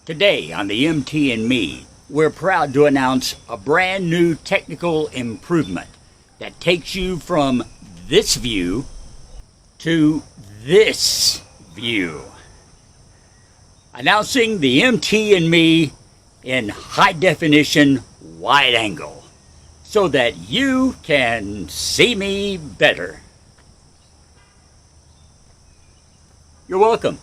Today on the MT and Me, we're proud to announce a brand new technical improvement that takes you from this view to this view. Announcing the MT and Me in high definition wide angle so that you can see me better. You're welcome.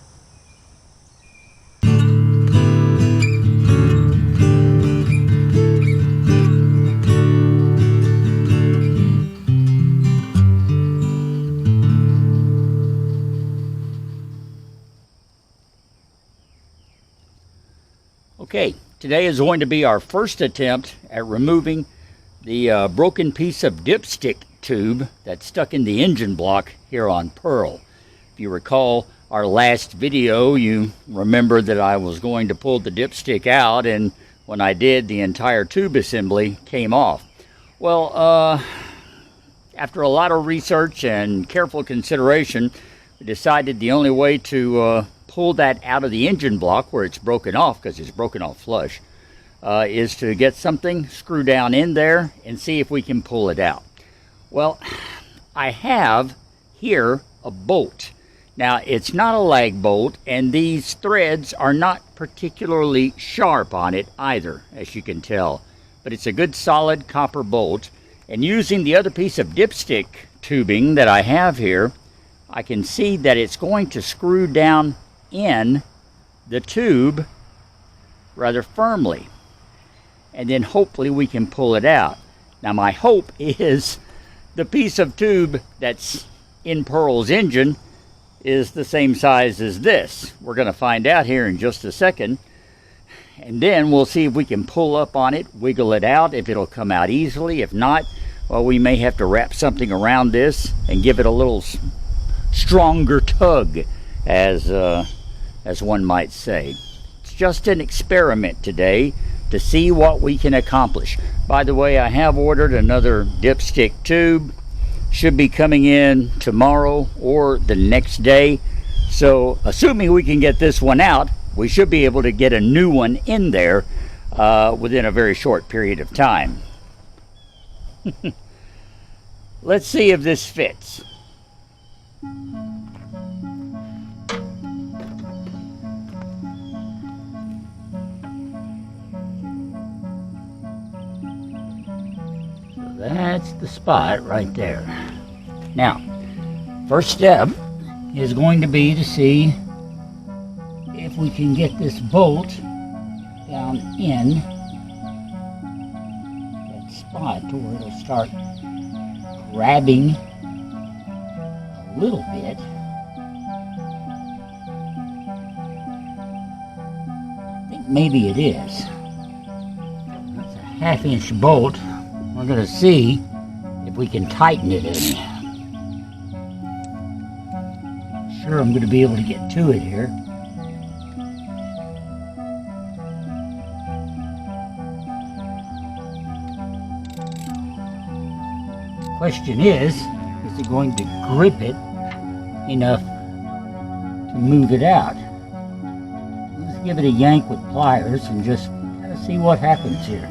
Okay, today is going to be our first attempt at removing the broken piece of dipstick tube that's stuck in the engine block here on Pearl. If you recall our last video, you remember that I was going to pull the dipstick out, and when I did, the entire tube assembly came off. Well, after a lot of research and careful consideration, we decided the only way to pull that out of the engine block where it's broken off, because it's broken off flush, is to get something, screw down in there, and see if we can pull it out. Well, I have here a bolt. Now, it's not a lag bolt, and these threads are not particularly sharp on it either, as you can tell. But it's a good solid copper bolt, and using the other piece of dipstick tubing that I have here, I can see that it's going to screw down in the tube rather firmly, and then hopefully we can pull it out. Now, my hope is the piece of tube that's in Pearl's engine is the same size as this. We're going to find out here in just a second, and then we'll see if we can pull up on it, wiggle it out, if it'll come out easily. If not, well, we may have to wrap something around this and give it a little stronger tug, as one might say. It's just an experiment today to see what we can accomplish. By the way, I have ordered another dipstick tube. Should be coming in tomorrow or the next day. So assuming we can get this one out, we should be able to get a new one in there within a very short period of time. Let's see if this fits. That's the spot right there. Now, first step is going to be to see if we can get this bolt down in that spot to where it'll start grabbing a little bit. I think maybe it is. That's a 1/2-inch bolt. We're going to see if we can tighten it any. Sure, I'm going to be able to get to it here. Question is it going to grip it enough to move it out? Let's give it a yank with pliers and just kind of see what happens here.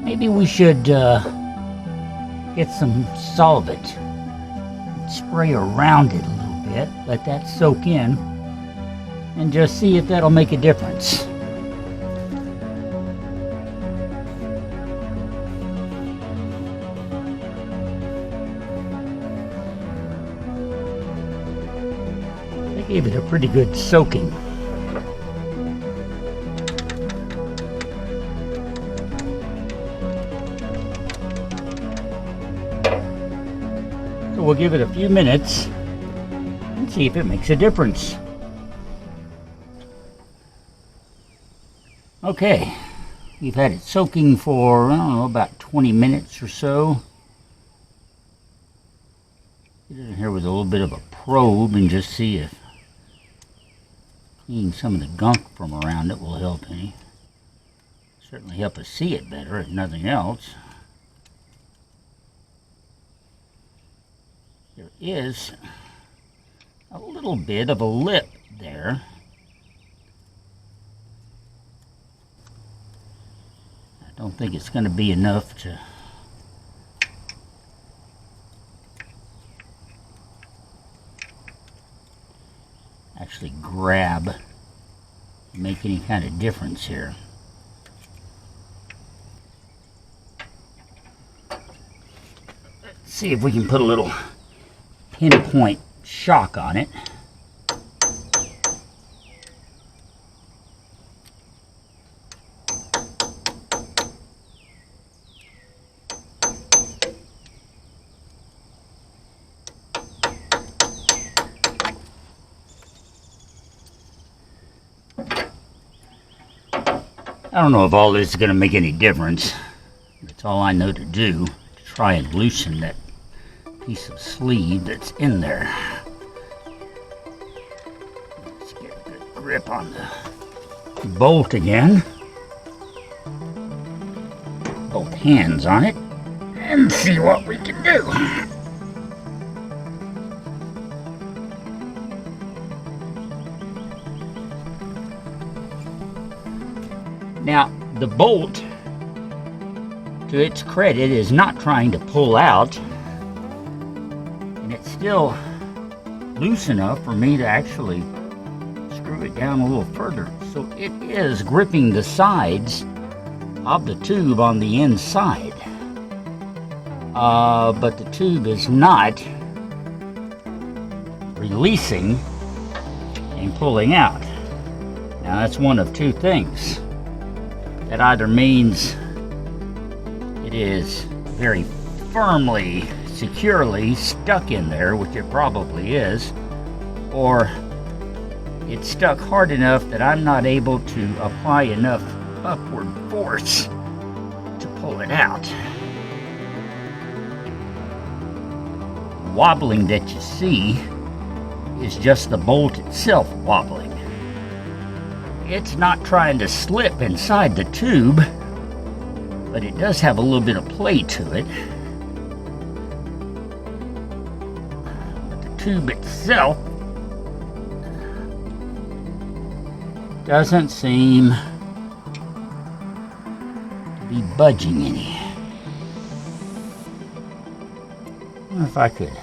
Maybe we should get some solvent, spray around it a little bit, let that soak in, and just see if that'll make a difference. They gave it a pretty good soaking. We'll give it a few minutes and see if it makes a difference. Okay, we've had it soaking for, I don't know, about 20 minutes or so. Get in here with a little bit of a probe and just see if Cleaning some of the gunk from around it will help any. Certainly help us see it better, if nothing else. There is a little bit of a lip there. I don't think it's going to be enough to actually grab, make any kind of difference here. Let's see if we can put a little pinpoint shock on it. I don't know if all this is going to make any difference. That's all I know to do, to try and loosen that piece of sleeve that's in there. Let's get a good grip on the bolt again. Both hands on it and see what we can do. Now, the bolt, to its credit, is not trying to pull out, and it's still loose enough for me to actually screw it down a little further. So it is gripping the sides of the tube on the inside, but the tube is not releasing and pulling out. Now, that's one of two things. That either means it is very firmly, securely stuck in there, which it probably is, or it's stuck hard enough that I'm not able to apply enough upward force to pull it out. The wobbling that you see is just the bolt itself wobbling. It's not trying to slip inside the tube, but it does have a little bit of play to it. But the tube itself doesn't seem to be budging any. I wonder if I could,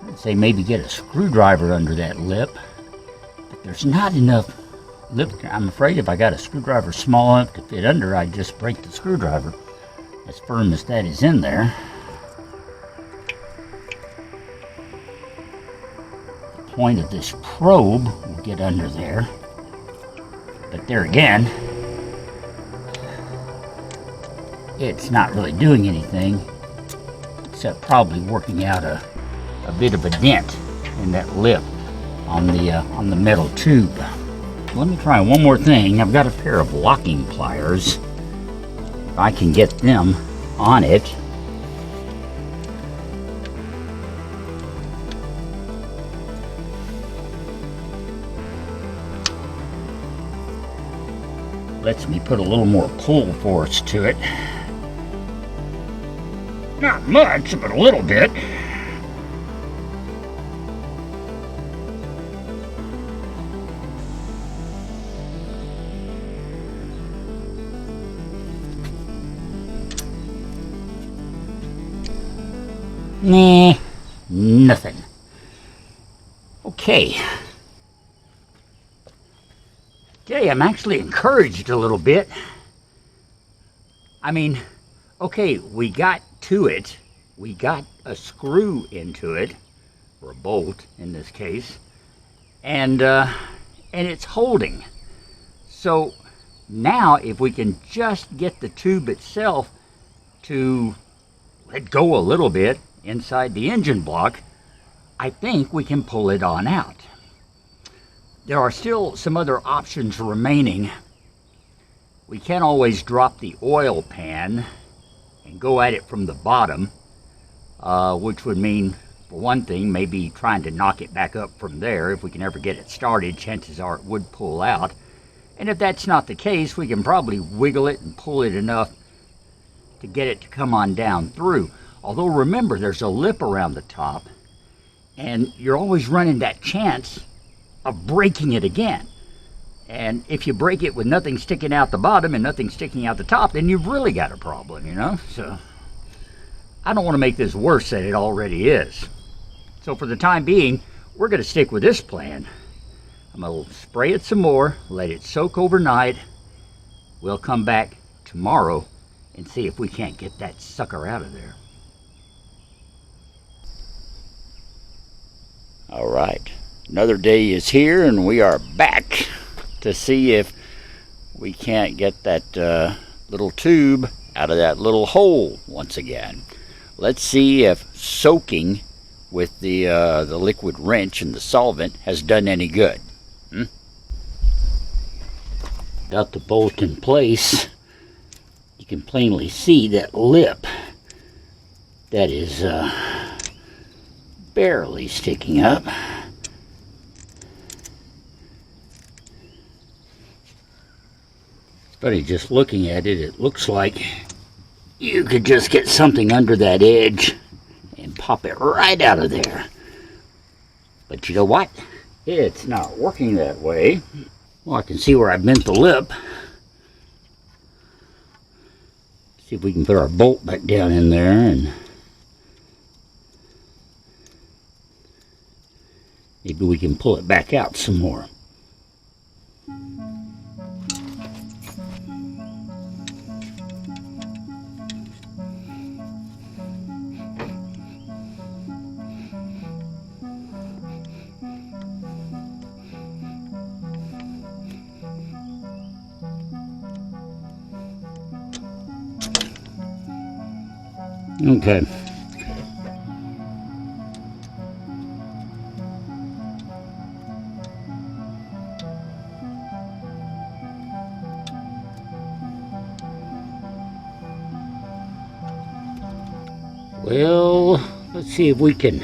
I'd say maybe get a screwdriver under that lip. There's not enough lip. I'm afraid if I got a screwdriver small enough to fit under, I'd just break the screwdriver, as firm as that is in there. The point of this probe will get under there. But there again, it's not really doing anything, except probably working out a bit of a dent in that lip on the metal tube. Let me try one more thing. I've got a pair of locking pliers. If I can get them on it. Lets me put a little more pull force to it. Not much, but a little bit. Nah, nothing. Okay. Okay, I'm actually encouraged a little bit. I mean, okay, we got to it. We got a screw into it, or a bolt in this case, and it's holding. So now, if we can just get the tube itself to let go a little bit inside the engine block, I think we can pull it on out. There are still some other options remaining. We can always drop the oil pan and go at it from the bottom, which would mean For one thing, maybe trying to knock it back up from there. If we can ever get it started, chances are it would pull out. And if that's not the case, we can probably wiggle it and pull it enough to get it to come on down through. Although remember, there's a lip around the top, and you're always running that chance of breaking it again. And if you break it with nothing sticking out the bottom and nothing sticking out the top, then you've really got a problem, you know? So I don't want to make this worse than it already is. So for the time being, we're going to stick with this plan. I'm going to spray it some more, let it soak overnight. We'll come back tomorrow and see if we can't get that sucker out of there. All right, another day is here and we are back to see if we can't get that little tube out of that little hole once again. Let's see if soaking with the liquid wrench and the solvent has done any good. Got the bolt in place. You can plainly see that lip that is barely sticking up. It's funny, just looking at it, it looks like you could just get something under that edge and pop it right out of there. But you know what? It's not working that way. Well, I can see where I bent the lip. See if we can put our bolt back down in there and maybe we can pull it back out some more. Okay. Well, let's see if we can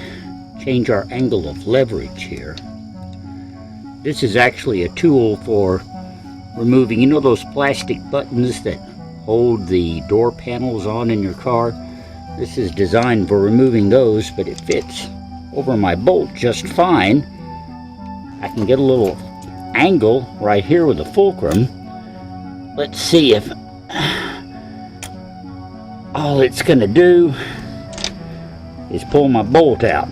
change our angle of leverage here. This is actually a tool for removing, you know, those plastic buttons that hold the door panels on in your car? This is designed for removing those, but it fits over my bolt just fine. I can get a little angle right here with the fulcrum. Let's see if all it's going to do is pull my bolt out.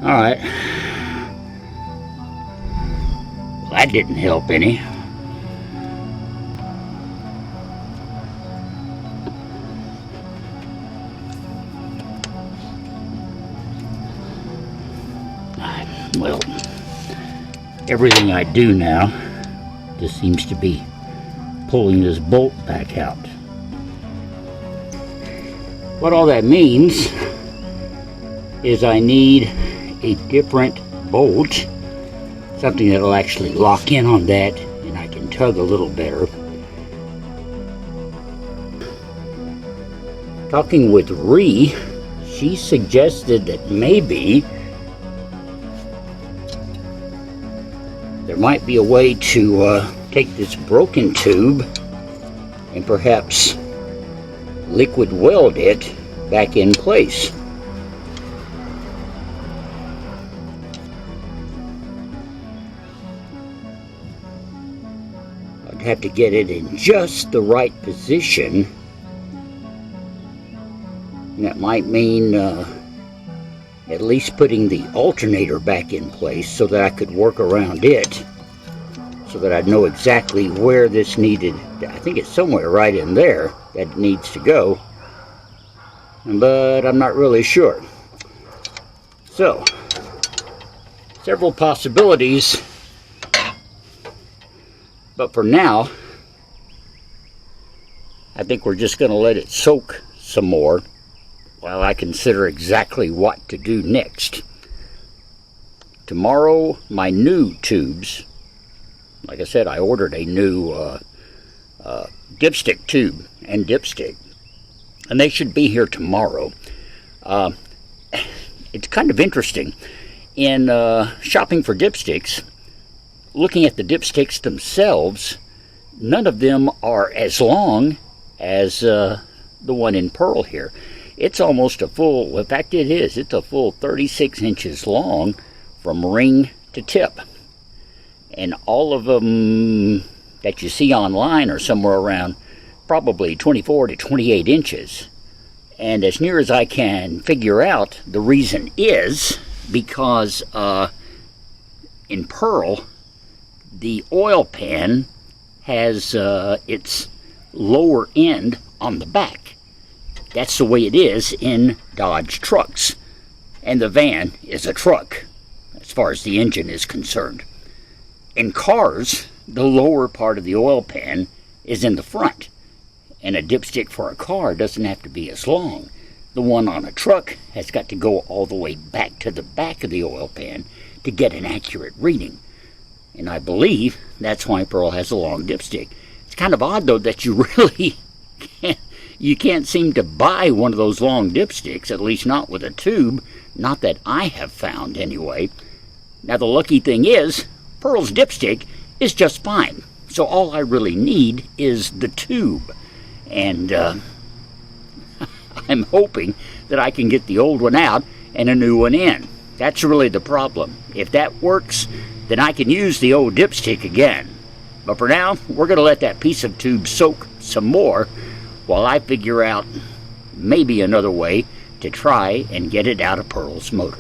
Alright. Well, that didn't help any. Well, everything I do now just seems to be pulling this bolt back out. What all that means is I need a different bolt, something that'll actually lock in on that and I can tug a little better. Talking with Ree, she suggested that maybe there might be a way to take this broken tube and perhaps liquid weld it back in place. I'd have to get it in just the right position, and that might mean at least putting the alternator back in place so that I could work around it, so that I'd know exactly where this needed. I think it's somewhere right in there that it needs to go, but I'm not really sure. So, several possibilities, but for now, I think we're just going to let it soak some more while I consider exactly what to do next. Tomorrow, my new tubes, like I said, I ordered a new dipstick tube and dipstick, and they should be here tomorrow. It's kind of interesting. In shopping for dipsticks, looking at the dipsticks themselves, none of them are as long as the one in Pearl here. It's almost a full, in fact it is, it's a full 36 inches long from ring to tip. And all of them that you see online are somewhere around probably 24 to 28 inches. And as near as I can figure out, the reason is because in Pearl, the oil pan has its lower end on the back. That's the way it is in Dodge trucks. And the van is a truck, as far as the engine is concerned. In cars, the lower part of the oil pan is in the front. And a dipstick for a car doesn't have to be as long. The one on a truck has got to go all the way back to the back of the oil pan to get an accurate reading. And I believe that's why Pearl has a long dipstick. It's kind of odd, though, that you really can't seem to buy one of those long dipsticks, at least not with a tube. Not that I have found, anyway. Now, the lucky thing is, Pearl's dipstick is just fine. So all I really need is the tube. And I'm hoping that I can get the old one out and a new one in. That's really the problem. If that works, then I can use the old dipstick again. But for now, we're going to let that piece of tube soak some more while I figure out maybe another way to try and get it out of Pearl's motor.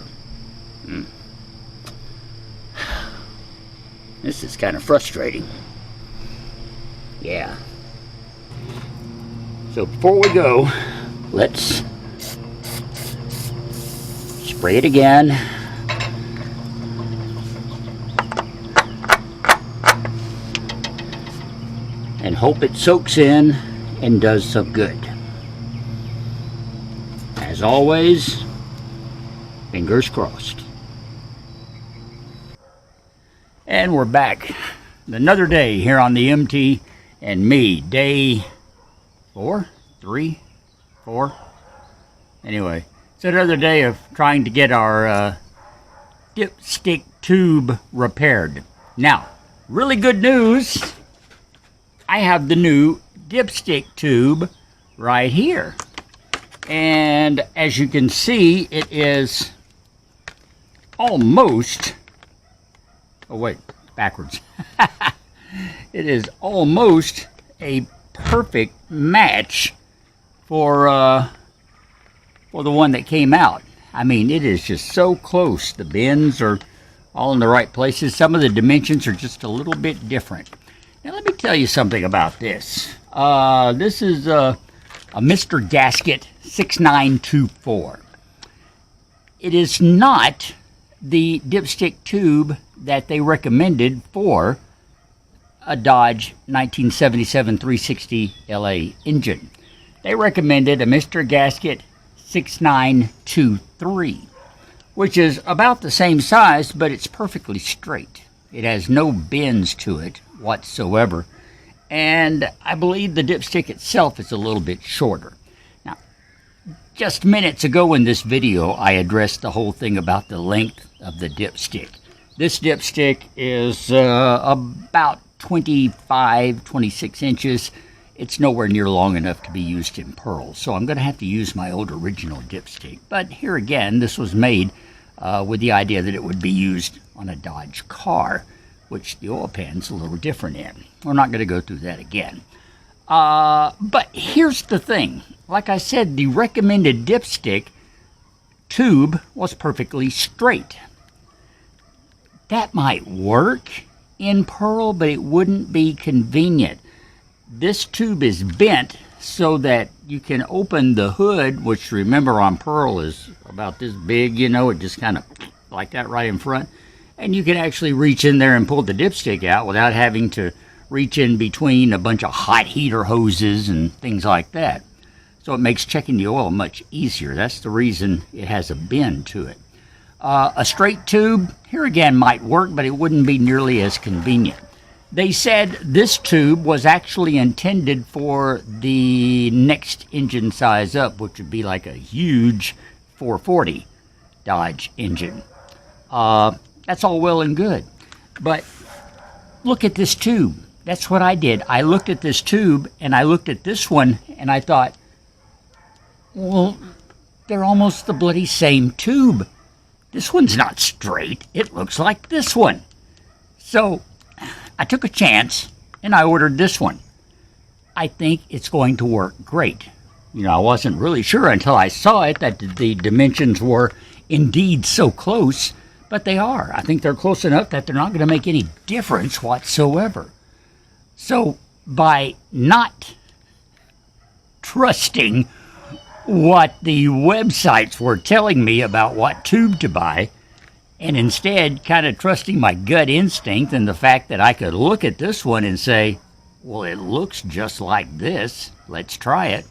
This is kind of frustrating. Yeah. So before we go, let's spray it again. And hope it soaks in and does some good. As always, fingers crossed. And we're back. Another day here on the MT and me. Day 4? 3? 4? Anyway, it's another day of trying to get our dipstick tube repaired. Now, really good news. I have the new dipstick tube right here. And as you can see, it is almost... Oh, wait, backwards. It is almost a perfect match for the one that came out. I mean, it is just so close. The bends are all in the right places. Some of the dimensions are just a little bit different. Now, let me tell you something about this. This is a Mr. Gasket 6924. It is not the dipstick tube that they recommended for a Dodge 1977 360 LA engine. They recommended a Mr. Gasket 6923, which is about the same size, but it's perfectly straight. It has no bends to it whatsoever, and I believe the dipstick itself is a little bit shorter. Now, just minutes ago in this video, I addressed the whole thing about the length of the dipstick. This dipstick is about 25, 26 inches. It's nowhere near long enough to be used in Pearl, so I'm going to have to use my old original dipstick. But here again, this was made with the idea that it would be used on a Dodge car, which the oil pan's a little different in. We're not going to go through that again. But here's the thing. Like I said, the recommended dipstick tube was perfectly straight. That might work in Pearl, but it wouldn't be convenient. This tube is bent so that you can open the hood, which remember on Pearl is about this big, you know, it just kind of like that right in front. And you can actually reach in there and pull the dipstick out without having to reach in between a bunch of hot heater hoses and things like that. So it makes checking the oil much easier. That's the reason it has a bend to it. A straight tube, here again, might work, but it wouldn't be nearly as convenient. They said this tube was actually intended for the next engine size up, which would be like a huge 440 Dodge engine. That's all well and good, but look at this tube. That's what I did. I looked at this tube and I looked at this one and I thought, well, they're almost the bloody same tube. This one's not straight. It looks like this one. So I took a chance and I ordered this one. I think it's going to work great. You know, I wasn't really sure until I saw it that the dimensions were indeed so close, but they are. I think they're close enough that they're not going to make any difference whatsoever. So by not trusting what the websites were telling me about what tube to buy, and instead kind of trusting my gut instinct and the fact that I could look at this one and say, well, it looks just like this. Let's try it.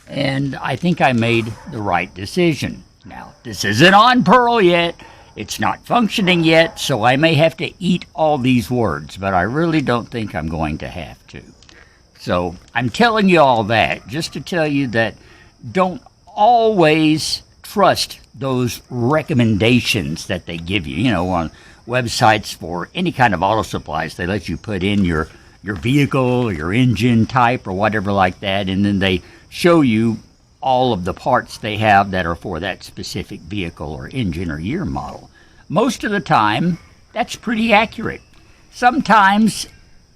And I think I made the right decision. Now, this isn't on Pearl yet. It's not functioning yet, so I may have to eat all these words, but I really don't think I'm going to have to. So I'm telling you all that just to tell you that don't always trust those recommendations that they give you. You know, on websites for any kind of auto supplies, they let you put in your vehicle or your engine type or whatever like that, and then they show you all of the parts they have that are for that specific vehicle or engine or year model. Most of the time, that's pretty accurate. Sometimes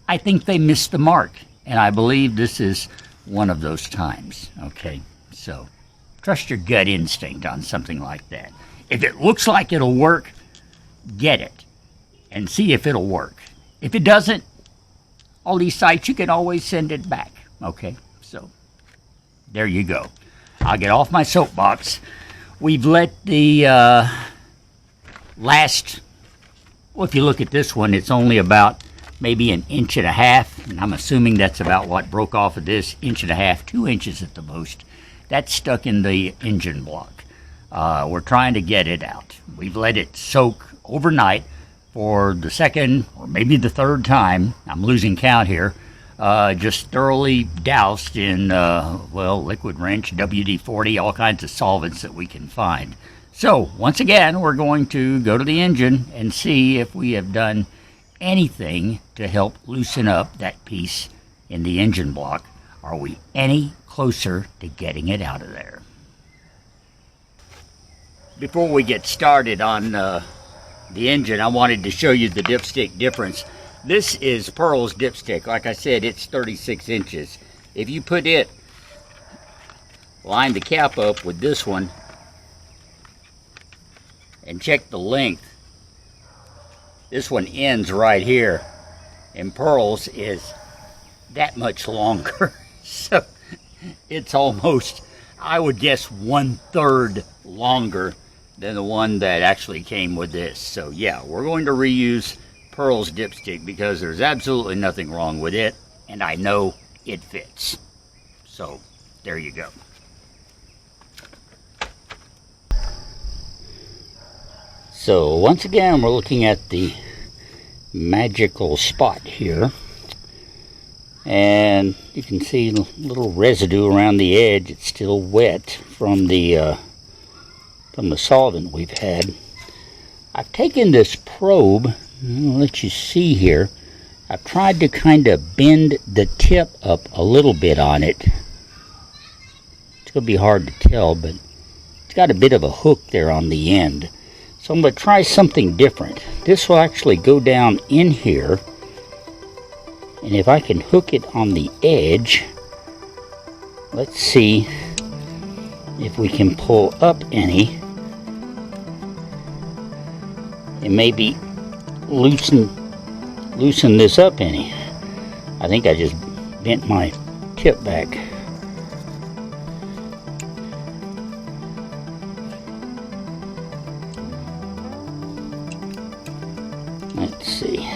I think they miss the mark, and I believe this is one of those times. Okay, so trust your gut instinct on something like that. If it looks like it'll work, get it and see if it'll work. If it doesn't, all these sites, you can always send it back. Okay, so there you go. I'll get off my soapbox. We've let the last, well, if you look at this one, it's only about maybe 1.5 inches, and I'm assuming that's about what broke off of this, 1.5 inches, 2 inches at the most. That's stuck in the engine block. We're trying to get it out. We've let it soak overnight for the second or maybe the third time. I'm losing count here. Just thoroughly doused in, liquid wrench, WD-40, all kinds of solvents that we can find. So, once again, we're going to go to the engine and see if we have done anything to help loosen up that piece in the engine block. Are we any closer to getting it out of there? Before we get started on the engine, I wanted to show you the dipstick difference. This is Pearl's dipstick. Like I said, it's 36 inches. If you put it, line the cap up with this one, and check the length, this one ends right here, and Pearl's is that much longer. So it's almost, I would guess, 1/3 longer than the one that actually came with this. So yeah, we're going to reuse Pearl's dipstick because there's absolutely nothing wrong with it, and I know it fits. So there you go. So once again, we're looking at the magical spot here, and you can see a little residue around the edge. It's still wet from the solvent we've had. I've taken this probe, I'll let you see here. I've tried to kind of bend the tip up a little bit on it. It's going to be hard to tell, but it's got a bit of a hook there on the end. So I'm going to try something different. This will actually go down in here, and if I can hook it on the edge, let's see if we can pull up any and maybe loosen this up any. I think I just bent my tip back. Let's see.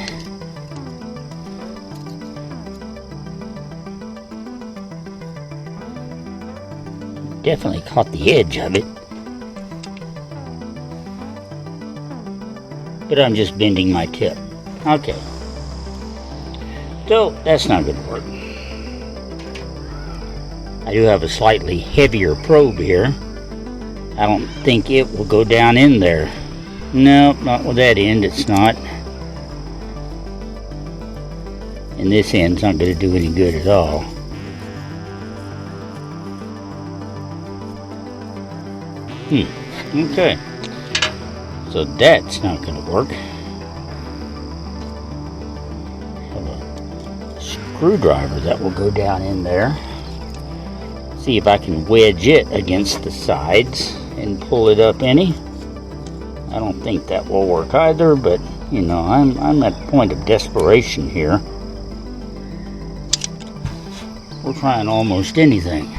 Definitely caught the edge of it. But I'm just bending my tip. Okay. So that's not going to work. I do have a slightly heavier probe here. I don't think it will go down in there. Nope, not with that end, it's not. And this end's not going to do any good at all. Okay. So that's not going to work. Have a screwdriver that will go down in there. See if I can wedge it against the sides and pull it up any. I don't think that will work either, but you know, I'm at a point of desperation here. We're trying almost anything.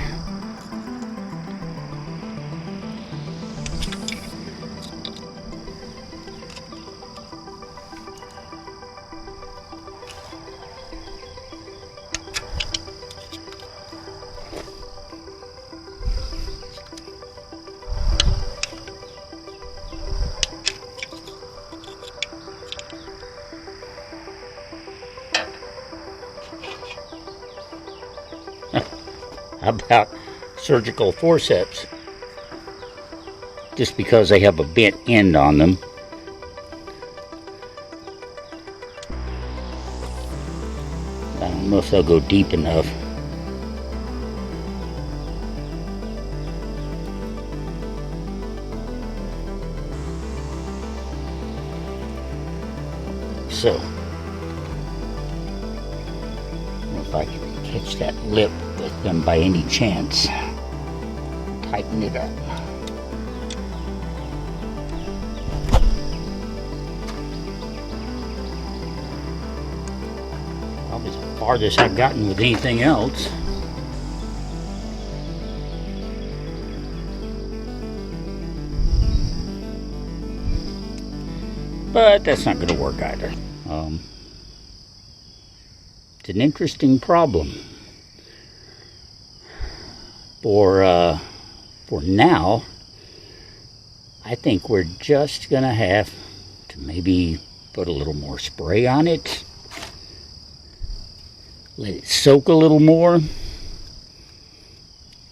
How about surgical forceps? Just because they have a bent end on them. I don't know if they'll go deep enough. So, if I can catch that lip with them by any chance, tighten it up. Probably the farthest I've gotten with anything else. But that's not going to work either. It's an interesting problem. For now, I think we're just going to have to maybe put a little more spray on it. Let it soak a little more.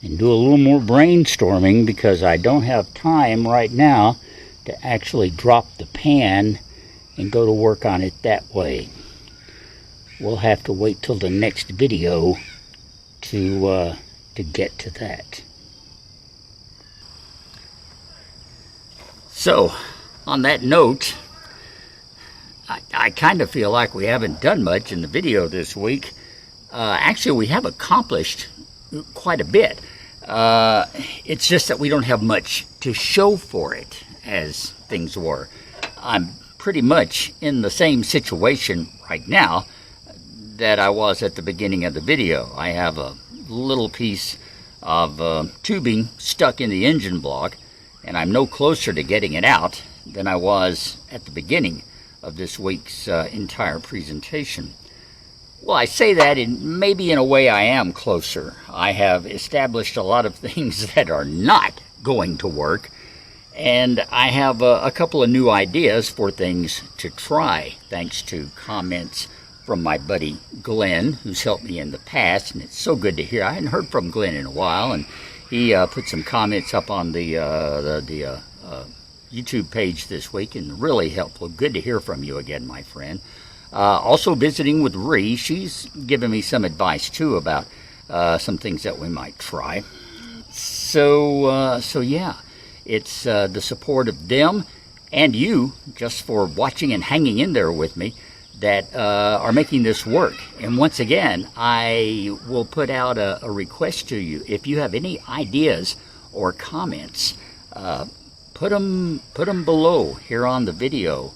And do a little more brainstorming, because I don't have time right now to actually drop the pan and go to work on it that way. We'll have to wait till the next video to get to that. So, on that note, I kind of feel like we haven't done much in the video this week. Actually, we have accomplished quite a bit. It's just that we don't have much to show for it as things were. I'm pretty much in the same situation right now that I was at the beginning of the video. I have a little piece of tubing stuck in the engine block, and I'm no closer to getting it out than I was at the beginning of this week's entire presentation. Well, I say that maybe in a way I am closer. I have established a lot of things that are not going to work, and I have a couple of new ideas for things to try, thanks to comments from my buddy Glenn, who's helped me in the past, and it's so good to hear. I hadn't heard from Glenn in a while, and he put some comments up on the YouTube page this week, and really helpful. Good to hear from you again, my friend. Also visiting with Ree. She's given me some advice too about some things that we might try. So yeah, it's the support of them and you, just for watching and hanging in there with me, that are making this work. And once again, I will put out a request to you. If you have any ideas or comments, put them below here on the video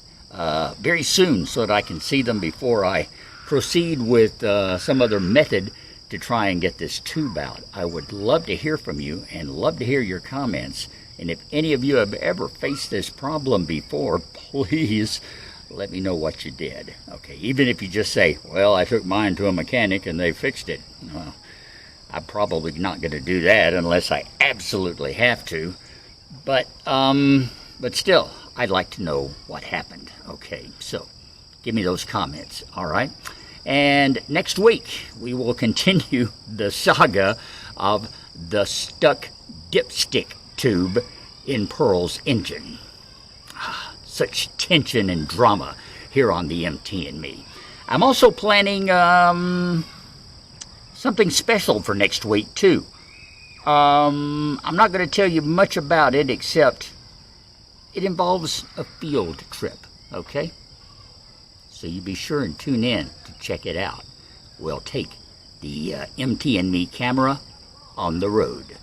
very soon, so that I can see them before I proceed with some other method to try and get this tube out. I would love to hear from you and love to hear your comments. And if any of you have ever faced this problem before, please let me know what you did. Okay, even if you just say, well, I took mine to a mechanic and they fixed it. Well, I'm probably not going to do that unless I absolutely have to. But still, I'd like to know what happened. Okay, so give me those comments, all right? And next week, we will continue the saga of the stuck dipstick tube in Pearl's engine. Such tension and drama here on the MT and Me. I'm also planning something special for next week too. I'm not going to tell you much about it, except it involves a field trip, okay? So you be sure and tune in to check it out. We'll take the MT and Me camera on the road.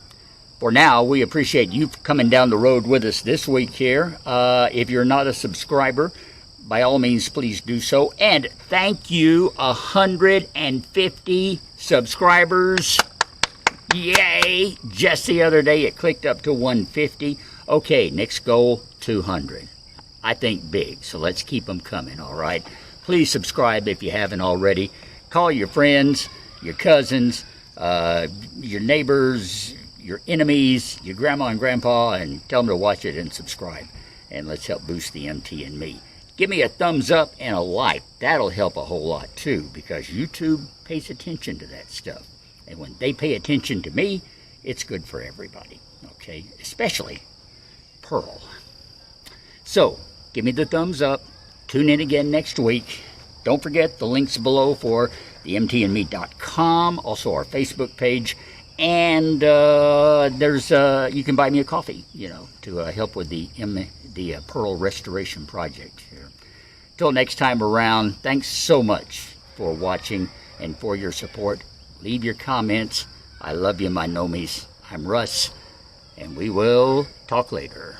For now, we appreciate you coming down the road with us this week here. If you're not a subscriber, by all means, please do so. And thank you, 150 subscribers. Yay! Just the other day, it clicked up to 150. Okay, next goal, 200. I think big, so let's keep them coming, all right? Please subscribe if you haven't already. Call your friends, your cousins, your neighbors, your enemies, your grandma and grandpa, and tell them to watch it and subscribe. And let's help boost the MT and Me. Give me a thumbs up and a like. That'll help a whole lot too, because YouTube pays attention to that stuff. And when they pay attention to me, it's good for everybody, okay? Especially Pearl. So, give me the thumbs up. Tune in again next week. Don't forget the links below for the mtandme.com, also our Facebook page. And there's you can buy me a coffee, you know, to help with the Pearl Restoration Project here. Till next time around, thanks so much for watching and for your support. Leave your comments. I love you, my nomies. I'm Russ, and we will talk later.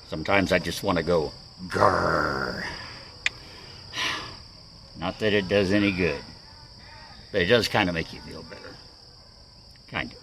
Sometimes I just want to go grrr. Not that it does any good, but it does kind of make you feel better. Kind of.